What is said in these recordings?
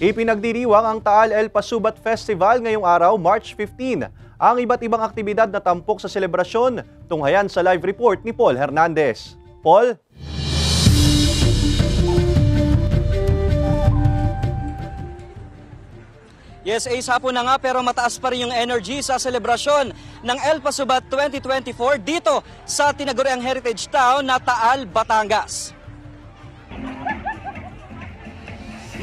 Ipinagdiriwang ang Taal El Pasubat Festival ngayong araw, March 15. Ang iba't ibang aktibidad na tampok sa selebrasyon, tunghayan sa live report ni Paul Hernandez. Paul? Yes, Ace, hapon na nga pero mataas pa rin yung energy sa selebrasyon ng El Pasubat 2024 dito sa tinaguriang heritage town na Taal, Batangas.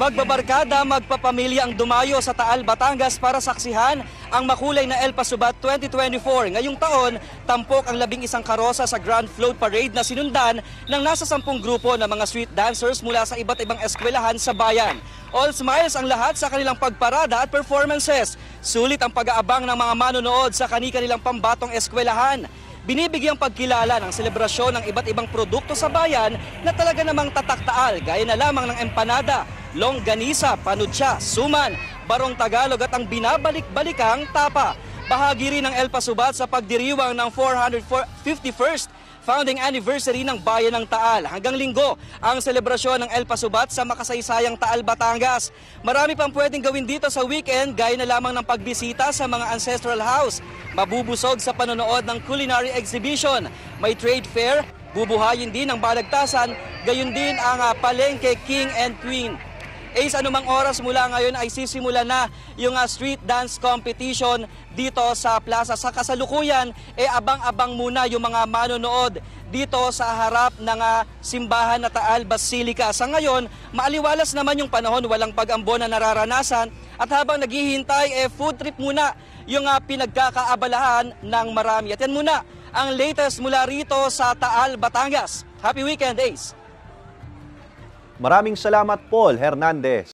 Magbabarkada, magpapamilya ang dumayo sa Taal, Batangas para saksihan ang makulay na El Pasubat 2024. Ngayong taon, tampok ang 11 karosa sa Grand Float Parade na sinundan ng nasa 10 grupo ng mga street dancers mula sa iba't ibang eskwelahan sa bayan. All smiles ang lahat sa kanilang pagparada at performances. Sulit ang pag-aabang ng mga manonood sa kani-kanilang pambatong eskwelahan. Binibigyang pagkilala ng selebrasyon ng iba't ibang produkto sa bayan na talaga namang tatak-taal gaya na lamang ng empanada, longganisa, panutsa, suman, barong Tagalog at ang binabalik-balikang tapa. Bahagi rin ng El Pasubat sa pagdiriwang ng 451st founding anniversary ng Bayan ng Taal. Hanggang Linggo ang selebrasyon ng El Pasubat sa makasaysayang Taal, Batangas. Marami pang pwedeng gawin dito sa weekend gaya na lamang ng pagbisita sa mga ancestral house, mabubusog sa panonood ng culinary exhibition, may trade fair, bubuhayin din ang balagtasan, gayon din ang palengke King and Queen. Ace, anumang oras mula ngayon ay sisimula na yung street dance competition dito sa plaza. Sa kasalukuyan, abang-abang muna yung mga manonood dito sa harap ng simbahan na Taal Basilica. Sa ngayon, maaliwalas naman yung panahon, walang pag-ambon na nararanasan. At habang naghihintay, food trip muna yung pinagkakaabalahan ng marami. At yan muna ang latest mula rito sa Taal, Batangas. Happy weekend, Ace! Maraming salamat, Paul Hernandez.